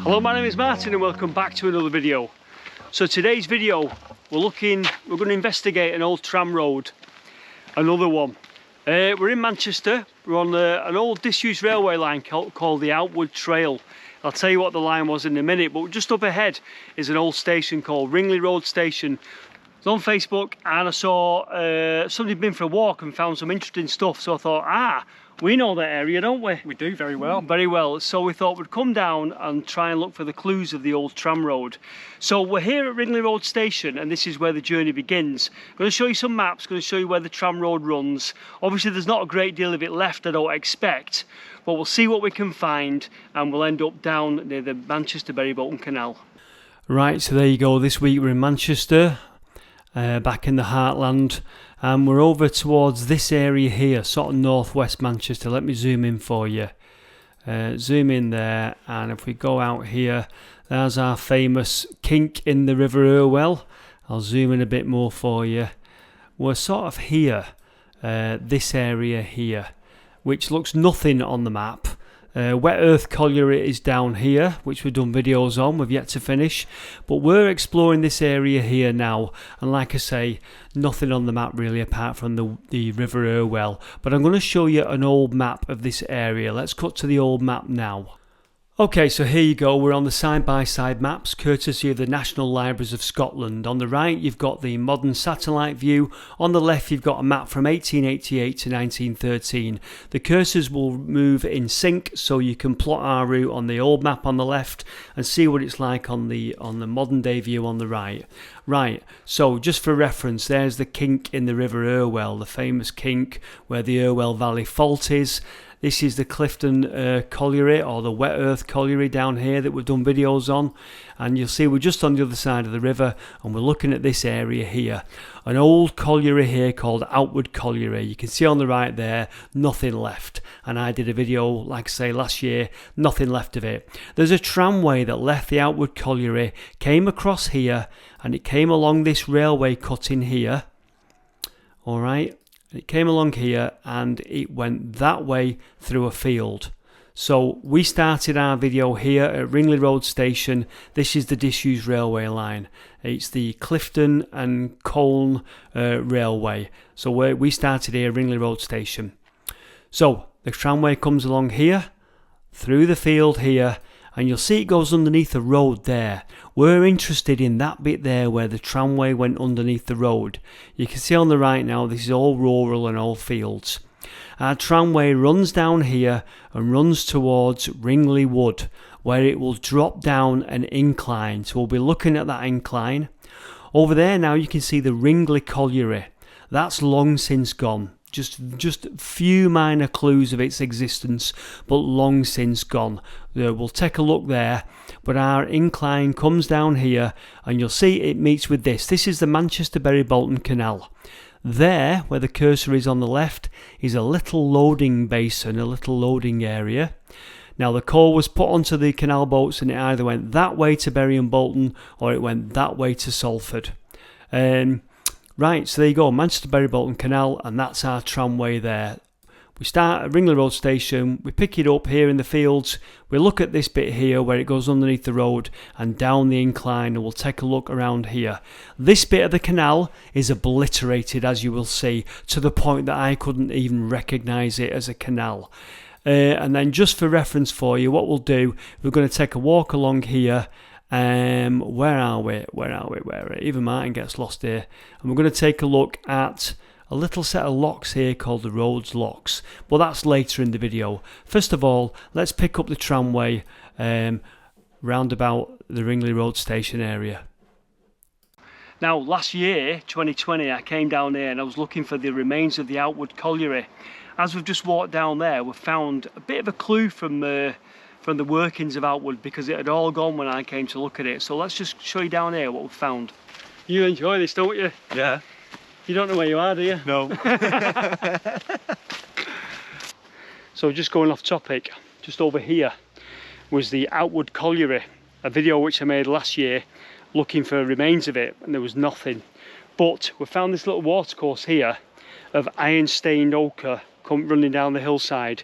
Hello, my name is Martin and welcome back to another video. So today's video, we're going to investigate an old tram road, another one. We're in Manchester. We're on an old disused railway line called the Outwood Trail. I'll tell you what the line was in a minute, but just up ahead is an old station called Ringley Road Station. It's on Facebook and I saw somebody been for a walk and found some interesting stuff, so I thought, we know that area, don't we? We do, very well. Very well. So we thought we'd come down and try and look for the clues of the old tram road. So we're here at Ringley Road Station and this is where the journey begins. I'm going to show you some maps, going to show you where the tram road runs. Obviously there's not a great deal of it left, I don't expect, but we'll see what we can find and we'll end up down near the Bolton Canal. Right, so there you go. This week we're in Manchester, back in the heartland. We're over towards this area here, sort of northwest Manchester. Let me zoom in for you. Zoom in there, and if we go out here, there's our famous kink in the River Irwell. I'll zoom in a bit more for you. We're sort of here, this area here, which looks nothing on the map. Wet Earth Colliery is down here, which we've done videos on, we've yet to finish, but we're exploring this area here now, and like I say, nothing on the map really apart from the River Irwell, but I'm going to show you an old map of this area. Let's cut to the old map now. Okay, so here you go, we're on the side-by-side maps, courtesy of the National Libraries of Scotland. On the right you've got the modern satellite view, on the left you've got a map from 1888 to 1913. The cursors will move in sync so you can plot our route on the old map on the left and see what it's like on the modern day view on the right. Right, so just for reference, there's the kink in the River Irwell, the famous kink where the Irwell Valley fault is. This is the Clifton Colliery, or the Wet Earth Colliery down here that we've done videos on. And you'll see we're just on the other side of the river and we're looking at this area here. An old colliery here called Outwood Colliery. You can see on the right there, nothing left. And I did a video, like I say, last year, nothing left of it. There's a tramway that left the Outwood Colliery, came across here, and it came along this railway cut in here. Alright. It came along here and it went that way through a field. So we started our video here at Ringley Road Station. This is the disused railway line. It's the Clifton and Colne railway. So we started here at Ringley Road Station. So the tramway comes along here, through the field here, and you'll see it goes underneath the road there. We're interested in that bit there where the tramway went underneath the road. You can see on the right now, this is all rural and all fields. Our tramway runs down here and runs towards Ringley Wood, where it will drop down an incline. So we'll be looking at that incline. Over there now you can see the Ringley Colliery. That's long since gone. Just a few minor clues of its existence, but long since gone. We'll take a look there, but our incline comes down here and you'll see it meets with this. This is the Bolton Canal. There, where the cursor is on the left, is a little loading basin, a little loading area. Now the coal was put onto the canal boats and it either went that way to Bury and Bolton or it went that way to Salford. Right, so there you go, Bolton Canal, and that's our tramway there. We start at Ringley Road Station, we pick it up here in the fields, we look at this bit here where it goes underneath the road and down the incline, and we'll take a look around here. This bit of the canal is obliterated, as you will see, to the point that I couldn't even recognise it as a canal. And then just for reference for you, what we'll do, we're going to take a walk along here. Where are we? Even Martin gets lost here. And we're going to take a look at a little set of locks here called the Rhodes Locks. But that's later in the video. First of all, let's pick up the tramway round about the Ringley Road Station area. Now, last year, 2020, I came down here and I was looking for the remains of the Outwood Colliery. As we've just walked down there, we've found a bit of a clue from the workings of Outwood, because it had all gone when I came to look at it. So let's just show you down here what we've found. You enjoy this, don't you? Yeah. You don't know where you are, do you? No. So just going off topic, just over here was the Outwood Colliery, a video which I made last year looking for remains of it, and there was nothing. But we found this little watercourse here of iron stained ochre running down the hillside,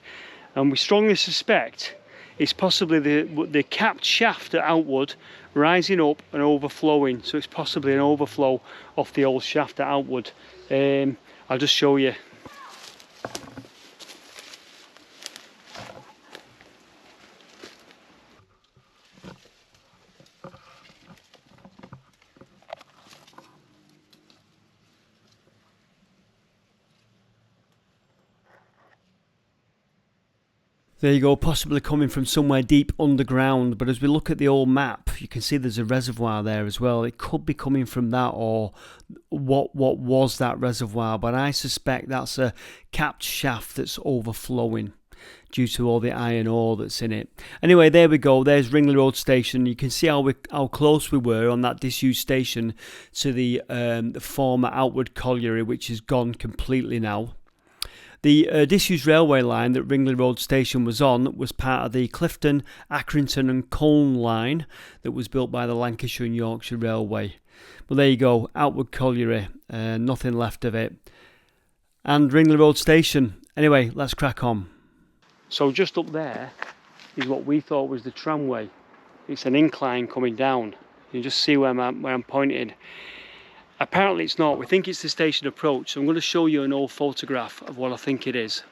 and we strongly suspect It's possibly the capped shaft at Outwood rising up and overflowing, so it's possibly an overflow off the old shaft at Outwood. I'll just show you. There you go, possibly coming from somewhere deep underground, but as we look at the old map, you can see there's a reservoir there as well. It could be coming from that, or what was that reservoir, but I suspect that's a capped shaft that's overflowing due to all the iron ore that's in it. Anyway, there we go, there's Ringley Road Station. You can see how close we were on that disused station to the former Outwood Colliery, which is gone completely now. The disused railway line that Ringley Road Station was on was part of the Clifton, Accrington and Colne line that was built by the Lancashire and Yorkshire Railway. But there you go, Outwood Colliery, nothing left of it. And Ringley Road Station. Anyway, let's crack on. So just up there is what we thought was the tramway. It's an incline coming down. You just see where I'm pointing. Apparently it's not. We think it's the station approach, so I'm going to show you an old photograph of what I think it is.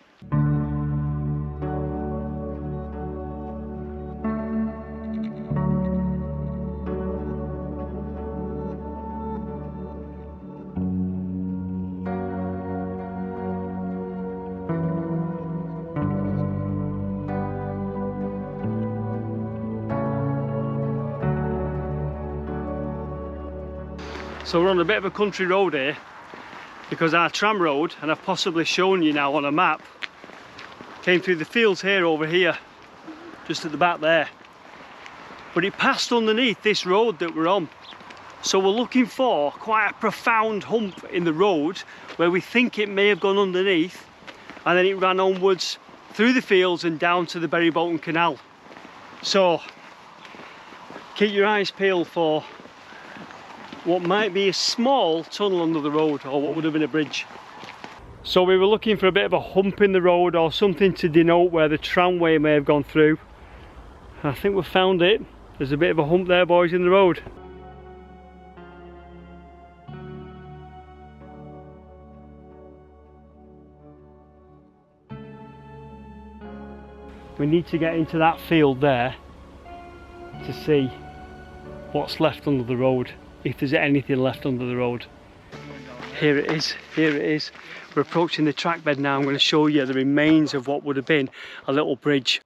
So we're on a bit of a country road here because our tram road, and I've possibly shown you now on a map, came through the fields here over here, just at the back there. But it passed underneath this road that we're on. So we're looking for quite a profound hump in the road where we think it may have gone underneath, and then it ran onwards through the fields and down to the Bolton Canal. So keep your eyes peeled for what might be a small tunnel under the road, or what would have been a bridge. So we were looking for a bit of a hump in the road or something to denote where the tramway may have gone through. I think we've found it. There's a bit of a hump there, boys, in the road. We need to get into that field there to see what's left under the road, if there's anything left under the road. Here it is, here it is. We're approaching the track bed now. I'm going to show you the remains of what would have been a little bridge.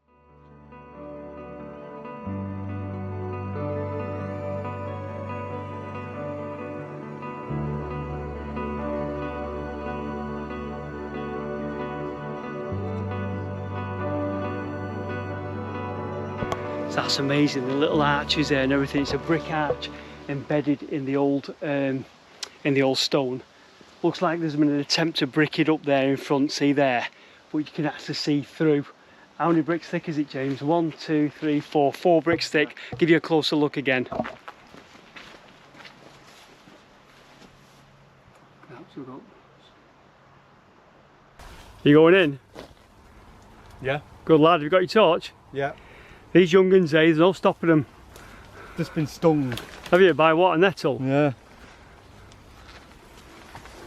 So that's amazing, the little arches there and everything. It's a brick arch embedded in the old stone. Looks like there's been an attempt to brick it up there in front, see there, but you can actually see through. How many bricks thick is it, James? 1, 2, 3, 4, 4 bricks thick. Give you a closer look again. You going in? Yeah. Good lad, have you got your torch? Yeah. These young uns, there's no stopping them. Just been stung. Have you? By what? A nettle? Yeah.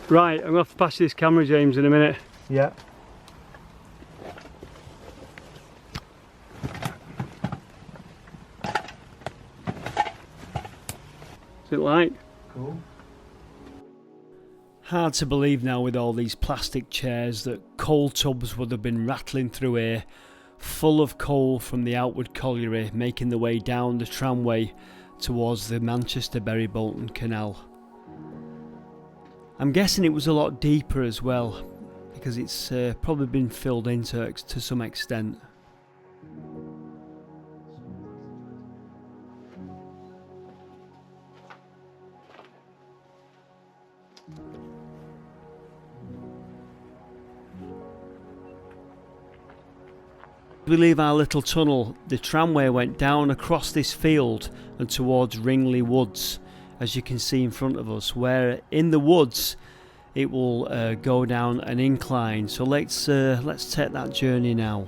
Right, I'm going to have to pass you this camera, James, in a minute. Yeah. Is it light? Cool. Hard to believe now with all these plastic chairs that coal tubs would have been rattling through here, full of coal from the Outwood Colliery, making the way down the tramway towards the Manchester Bolton Canal. I'm guessing it was a lot deeper as well, because it's probably been filled in to some extent. We leave our little tunnel, the tramway went down across this field and towards Ringley Woods, as you can see in front of us, where in the woods it will go down an incline. So let's take that journey now.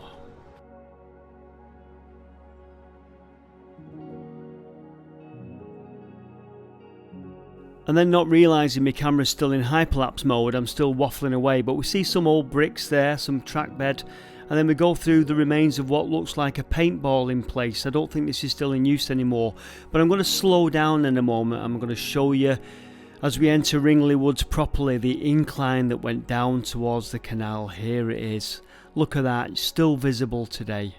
And then not realising my camera's still in hyperlapse mode, I'm still waffling away, but we see some old bricks there, some track bed, and then we go through the remains of what looks like a paintball in place. I don't think this is still in use anymore, but I'm going to slow down in a moment. I'm going to show you, as we enter Ringley Woods properly, the incline that went down towards the canal. Here it is. Look at that, it's still visible today.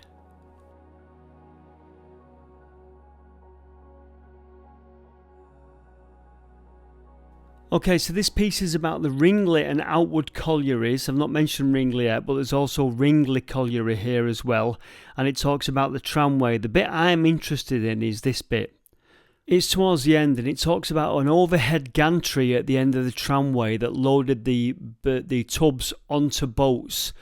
Okay, so this piece is about the Ringley and Outwood Collieries. I've not mentioned Ringley yet, but there's also Ringley Colliery here as well. And it talks about the tramway. The bit I'm interested in is this bit. It's towards the end, and it talks about an overhead gantry at the end of the tramway that loaded the tubs onto boats.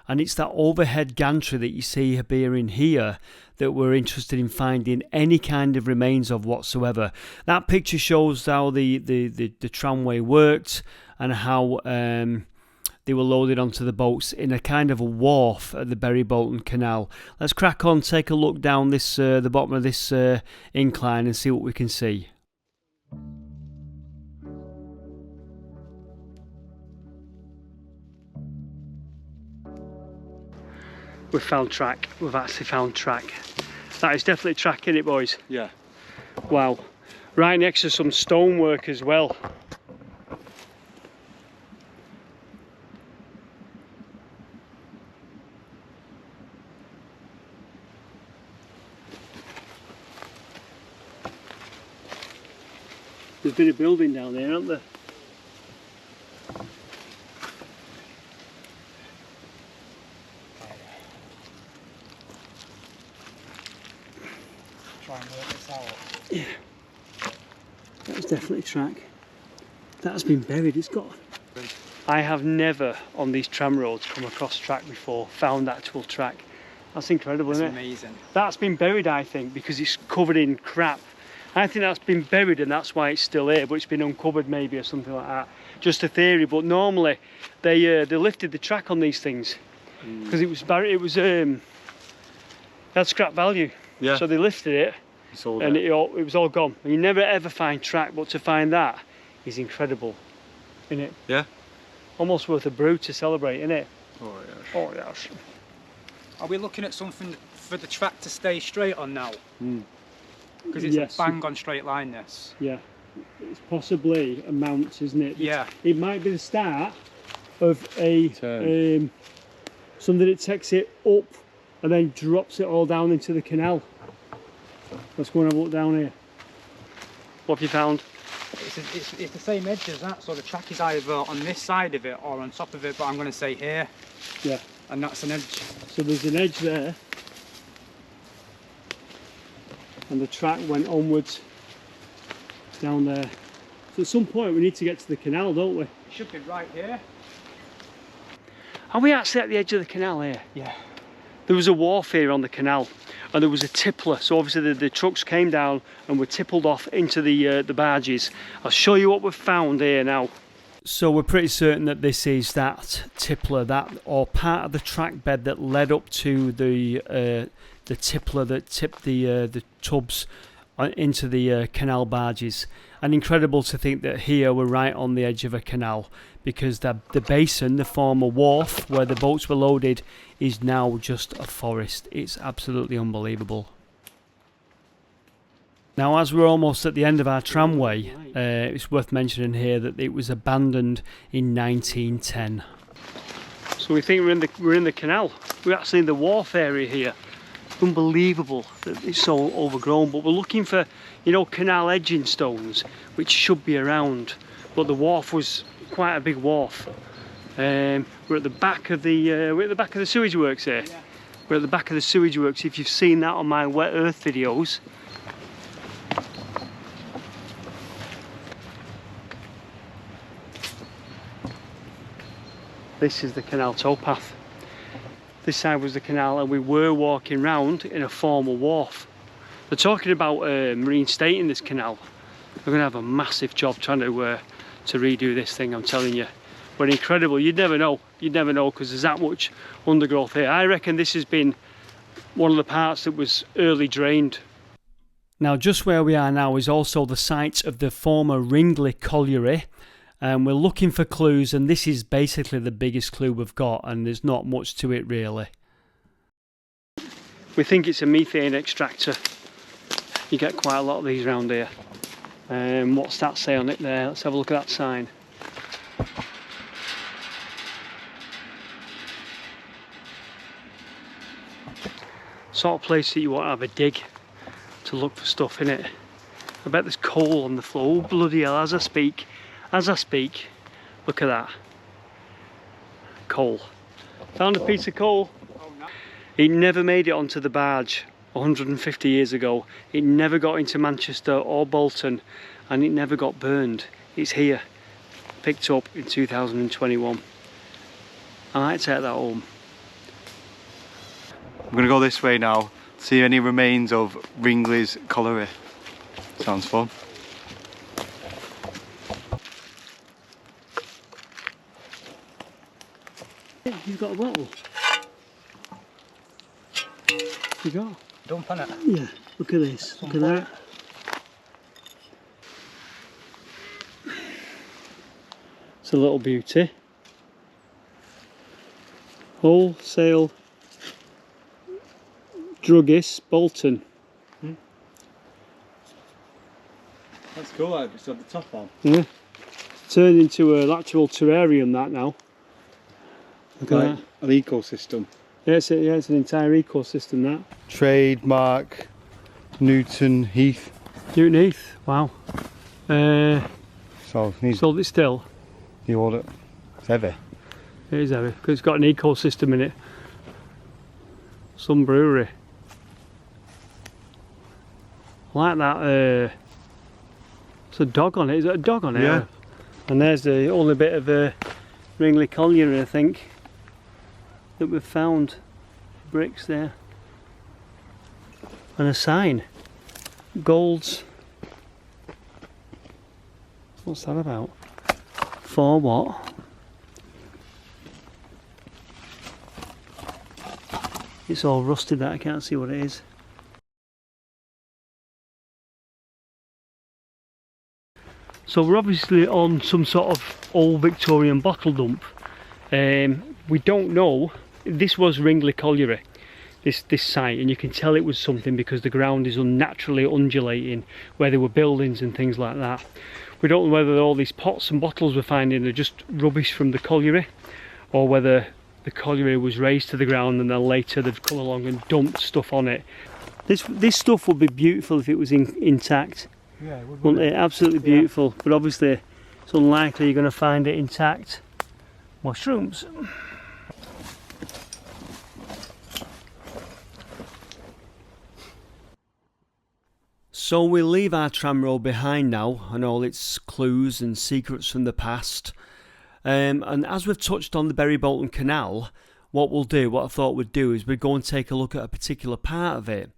And it's that overhead gantry that you see appearing here that we're interested in finding any kind of remains of whatsoever. That picture shows how the tramway worked and how they were loaded onto the boats in a kind of a wharf at the Bolton Canal. Let's crack on, take a look down this the bottom of this incline and see what we can see. We've found track. We've actually found track. That is definitely track, isn't it, boys? Yeah. Wow. Right next to some stonework as well. There's been a building down there, hasn't there? Try and work this out. Yeah, that was definitely track. That's been buried, it's got. I have never on these tram roads come across track before, found actual track. That's incredible, isn't it? That's amazing. That's been buried, I think, because it's covered in crap. I think that's been buried and that's why it's still here, but it's been uncovered maybe or something like that. Just a theory, but normally they lifted the track on these things because it was buried. It was had scrap value. Yeah. So they lifted it and it was all gone. And you never ever find track, but to find that is incredible, isn't it? Yeah. Almost worth a brew to celebrate, isn't it? Oh yes. Oh yes. Are we looking at something for the track to stay straight on now? Because it's Yes. a bang on straight line, this. Yeah. It's possibly a mount, isn't it? Yeah. It might be the start of a Turn. something that takes it up and then drops it all down into the canal. Let's go and have a look down here. What have you found? It's the same edge as that, so the track is either on this side of it or on top of it, but I'm going to say here. Yeah. And that's an edge. So there's an edge there. And the track went onwards down there. So at some point we need to get to the canal, don't we? It should be right here. Are we actually at the edge of the canal here? Yeah. There was a wharf here on the canal and there was a tippler, so obviously the trucks came down and were tippled off into the barges. I'll show you what we've found here now. So we're pretty certain that this is that tippler, or part of the track bed that led up to the tippler that tipped the tubs into the canal barges. And incredible to think that here we're right on the edge of a canal, because the basin, the former wharf where the boats were loaded, is now just a forest. It's absolutely unbelievable. Now, as we're almost at the end of our tramway, it's worth mentioning here that it was abandoned in 1910. So we think we're in the canal. We're actually in the wharf area here. Unbelievable that it's so overgrown, but we're looking for, you know, canal edging stones which should be around, but the wharf was quite a big wharf. We're at the back of the sewage works here. Yeah. We're at the back of the sewage works. If you've seen that on my wet earth videos, this is the canal towpath. This side was the canal and we were walking round in a former wharf. They're talking about reinstating this canal. We're going to have a massive job trying to redo this thing, I'm telling you. But incredible, you'd never know because there's that much undergrowth here. I reckon this has been one of the parts that was early drained. Now just where we are now is also the site of the former Ringley Colliery, and we're looking for clues, and this is basically the biggest clue we've got, and there's not much to it really. We think it's a methane extractor. You get quite a lot of these around here. What's that say on it there? Let's have a look at that sign. Sort of place that you want to have a dig to look for stuff in it. I bet there's coal on the floor. Oh, bloody hell, as I speak, look at that. Coal. Found a piece of coal. It never made it onto the barge 150 years ago. It never got into Manchester or Bolton, and it never got burned. It's here, picked up in 2021. I might take that home. I'm going to go this way now, see any remains of Ringley's colliery. Sounds fun. You've got a bottle. You got? Dump on it. Yeah, look at this. Look at that. It's a little beauty. Wholesale druggist, Bolton. That's cool, it's got the top on. Yeah. Turned into an actual terrarium that now. Look at that. An ecosystem. Yeah, it's an entire ecosystem that. Trademark Newton Heath. Newton Heath, wow. So needs Sold it still. the audit. It's heavy. It is heavy because it's got an ecosystem in it. Some brewery. I like that. It's a dog on it. Is it a dog on it? Yeah. And there's the only bit of Ringley Colliery, I think, that we've found. Bricks there. And a sign. Golds. What's that about? For what? It's all rusted that I can't see what it is. So we're obviously on some sort of old Victorian bottle dump. We don't know. This was Ringley Colliery, this site, and you can tell it was something because the ground is unnaturally undulating where there were buildings and things like that. We don't know whether all these pots and bottles we're finding are just rubbish from the colliery, or whether the colliery was raised to the ground and then later they've come along and dumped stuff on it. This stuff would be beautiful if it was intact. Yeah, it would, Wouldn't it? Absolutely beautiful, but obviously it's unlikely you're going to find it intact. Mushrooms. So we leave our tram road behind now and all its clues and secrets from the past. And as we've touched on the Bolton Canal, what I thought we'd do is we'd go and take a look at a particular part of it.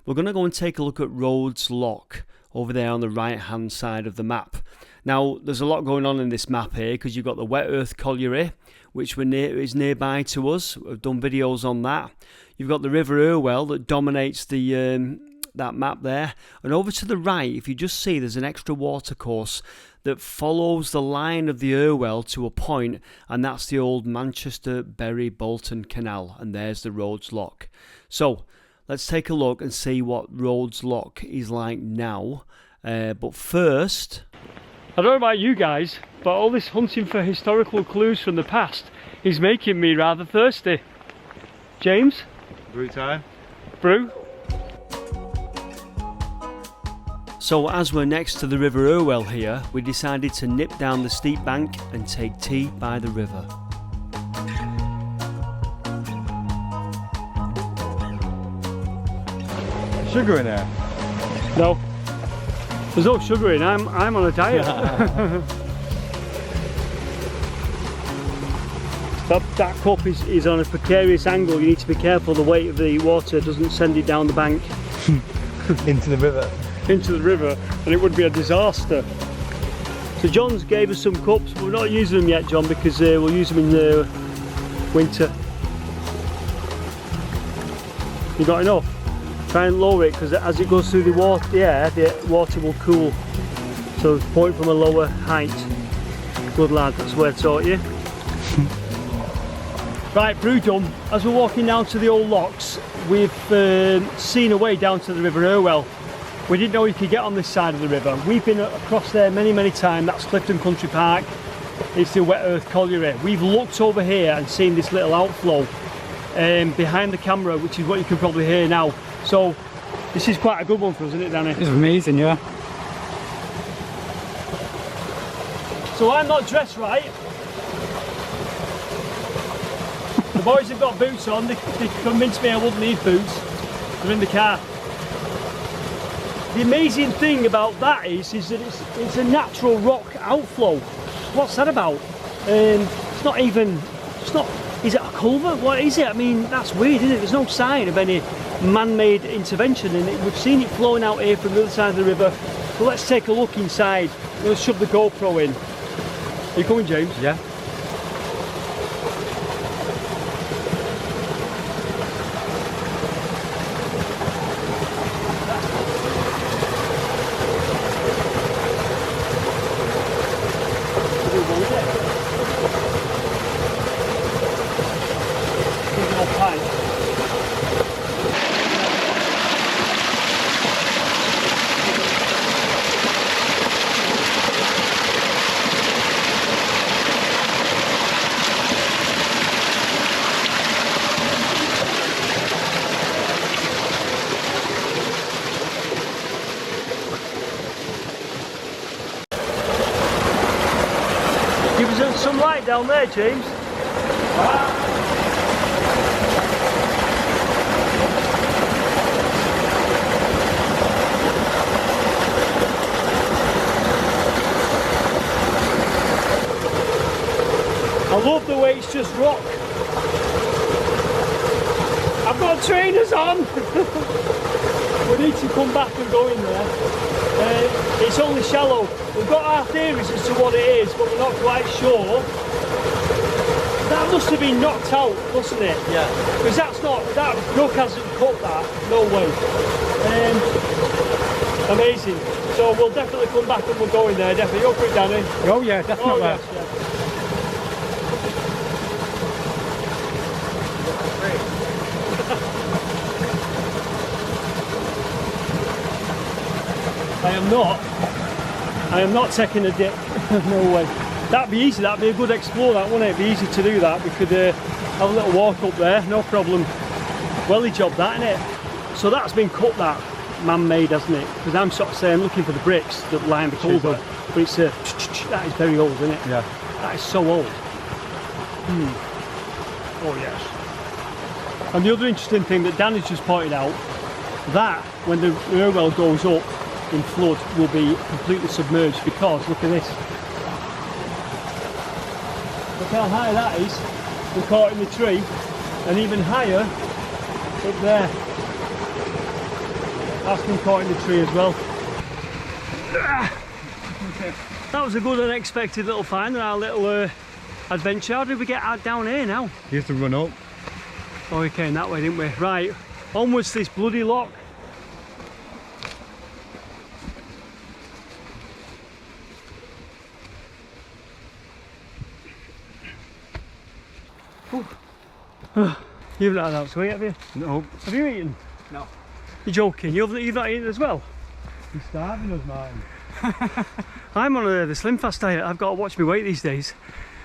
We're going to go and take a look at Rhodes Lock over there on the right hand side of the map. Now there's a lot going on in this map here because you've got the Wet Earth Colliery, which is nearby to us. We've done videos on that. You've got the River Irwell that dominates that map there, and over to the right, if you just see, there's an extra watercourse that follows the line of the Irwell to a point, and that's the old Manchester Bolton Canal, and there's the Rhodes Lock. So let's take a look and see what Rhodes Lock is like now. But first, I don't know about you guys, but all this hunting for historical clues from the past is making me rather thirsty. James? Brew time. Brew? So as we're next to the River Irwell here, we decided to nip down the steep bank and take tea by the river. Sugar in there? No. There's no sugar in. I'm on a diet. That cup is on a precarious angle. You need to be careful the weight of the water doesn't send it down the bank. Into the river. Into the river, and it would be a disaster. So John's gave us some cups, but we're not using them yet, John, because we'll use them in the winter. You got enough? Try and lower it, because as it goes through the water, the water will cool. So point from a lower height. Good lad, that's where I taught you. Right, brew done. As we're walking down to the old locks, we've seen a way down to the River Irwell. We didn't know you could get on this side of the river. We've been across there many times. That's Clifton Country Park. It's the Wet Earth Colliery. We've looked over here and seen this little outflow behind the camera, which is what you can probably hear now. So this is quite a good one for us, isn't it, Danny? It's amazing, yeah. So I'm not dressed right. The boys have got boots on. They convinced me I wouldn't need boots. They're in the car. The amazing thing about that is that it's a natural rock outflow. What's that about? It's not, is it a culvert? What is it? I mean, that's weird, isn't it? There's no sign of any man-made intervention in it. We've seen it flowing out here from the other side of the river. So let's take a look inside. We'll shove the GoPro in. Are you coming, James? Yeah. Give us some light down there, James. I love the way it's just rock. I've got trainers on. We need to come back and go in there. It's only shallow. We've got our theories as to what it is, but we're not quite sure. That must have been knocked out, mustn't it? Yeah. Because that brook hasn't cut that. No way. Amazing. So we'll definitely come back and we'll go in there. Definitely. You're quick, Danny. Oh yeah, definitely. Oh, yes, yes. I am not taking a dip. No way. That'd be easy, that'd be a good explore, that wouldn't it? It'd be easy to do that. We could have a little walk up there, no problem. Welly job that, innit? So that's been cut, that man-made, hasn't it? Because I'm sort of saying, looking for the bricks that line the culvert, but it's that is very old, isn't it? Yeah. That is so old. Oh yes. And the other interesting thing that Dan has just pointed out, that when the Irwell goes up in flood will be completely submerged, because look at this. Look how high that is. We're caught in the tree, and even higher up there. That's been caught in the tree as well. That was a good unexpected little find on our little adventure. How did we get out down here now? You have to run up. Oh, we came that way, didn't we? Right, onwards to this bloody lock. You've not had that sweet, have you? No. Have you eaten? No. You're joking, you've not eaten as well? You're starving us, Martin. I'm on the slim fast diet. I've got to watch my weight these days.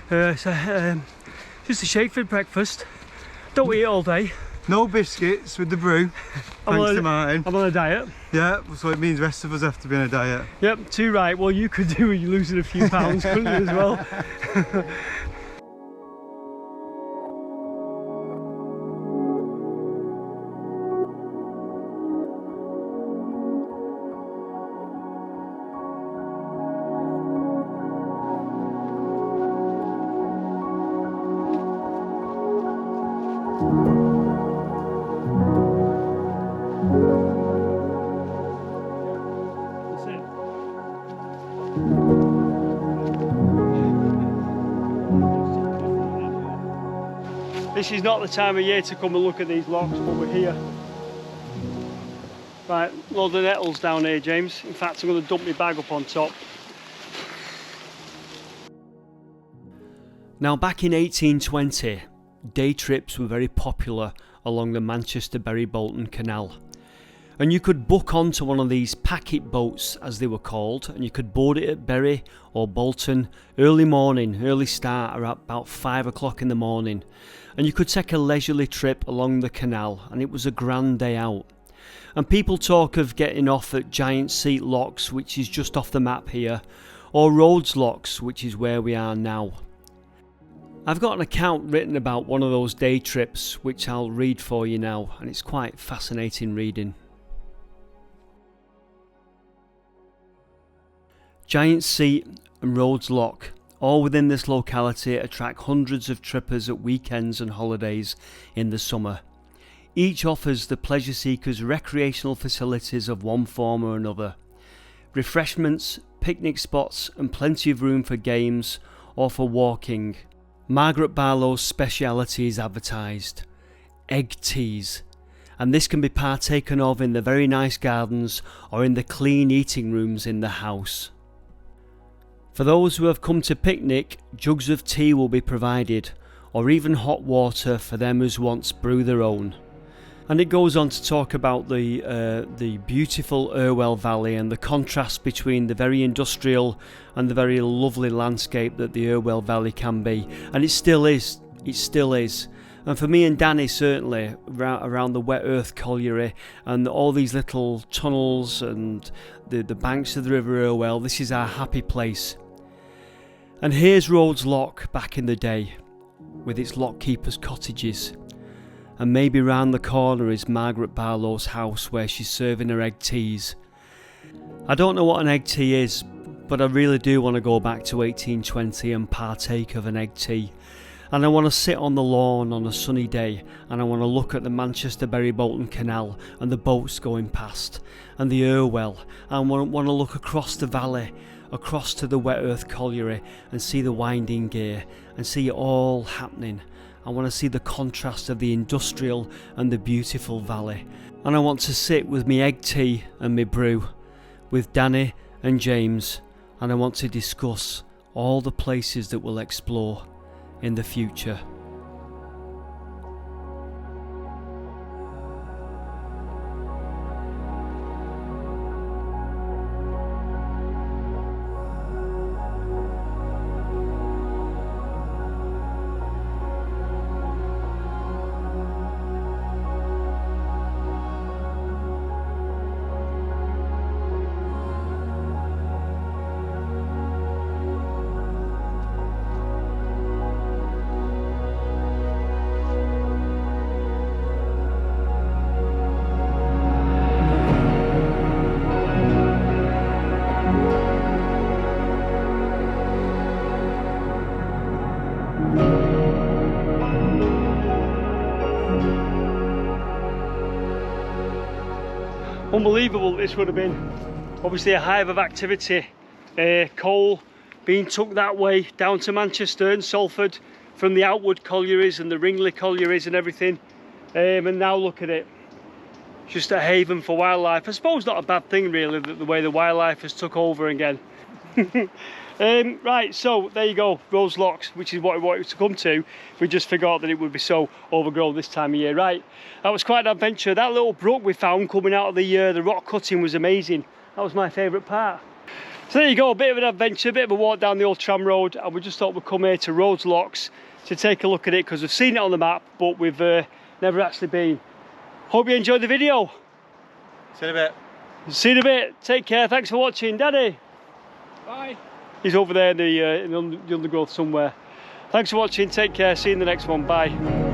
Just a shake for breakfast. Don't eat all day. No biscuits with the brew. Thanks to Martin. I'm on a diet. Yeah, so it means the rest of us have to be on a diet. Yep, too right. Well, you could do with you losing a few pounds, couldn't you, as well? This is not the time of year to come and look at these locks, but we're here. Right, load the nettles down here, James. In fact, I'm going to dump my bag up on top. Now, back in 1820, day trips were very popular along the Manchester-Bury-Bolton Canal. And you could book onto one of these packet boats, as they were called, and you could board it at Bury or Bolton early morning, early start, around about 5 o'clock in the morning. And you could take a leisurely trip along the canal, and it was a grand day out. And people talk of getting off at Giant Seat Locks, which is just off the map here, or Rhodes Locks, which is where we are now. I've got an account written about one of those day trips, which I'll read for you now, and it's quite fascinating reading. Giant Seat and Rhodes Lock, all within this locality, attract hundreds of trippers at weekends and holidays in the summer. Each offers the pleasure seekers recreational facilities of one form or another. Refreshments, picnic spots and plenty of room for games or for walking. Margaret Barlow's speciality is advertised: egg teas, and this can be partaken of in the very nice gardens or in the clean eating rooms in the house. For those who have come to picnic, jugs of tea will be provided, or even hot water for them who wants brew their own. And it goes on to talk about the beautiful Irwell Valley and the contrast between the very industrial and the very lovely landscape that the Irwell Valley can be. And it still is. It still is. And for me and Danny, certainly, around the Wet Earth Colliery and all these little tunnels and the banks of the River Irwell, this is our happy place. And here's Rhodes Lock back in the day, with its lockkeepers' cottages. And maybe round the corner is Margaret Barlow's house where she's serving her egg teas. I don't know what an egg tea is, but I really do want to go back to 1820 and partake of an egg tea. And I want to sit on the lawn on a sunny day, and I want to look at the Manchester-Bury-Bolton Canal and the boats going past, and the Irwell, and I want to look across the valley, across to the Wet Earth Colliery, and see the winding gear, and see it all happening. I want to see the contrast of the industrial and the beautiful valley. And I want to sit with me egg tea and me brew, with Danny and James, and I want to discuss all the places that we'll explore in the future. Unbelievable this would have been. Obviously a hive of activity. Coal being took that way down to Manchester and Salford from the Outwood Collieries and the Ringley collieries and everything. And now look at it. Just a haven for wildlife. I suppose not a bad thing really, that the way the wildlife has took over again. Right, so there you go, Rhodes Locks, which is what we wanted to come to. We just forgot that it would be so overgrown this time of year. Right, that was quite an adventure. That little brook we found coming out of the rock cutting was amazing. That was my favourite part. So there you go, a bit of an adventure, a bit of a walk down the old tram road, and we just thought we'd come here to Rhodes Locks to take a look at it, because we've seen it on the map, but we've never actually been. Hope you enjoyed the video. See you in a bit. See you in a bit. Take care. Thanks for watching. Daddy. Bye. He's over there in the undergrowth somewhere. Thanks for watching. Take care. See you in the next one. Bye.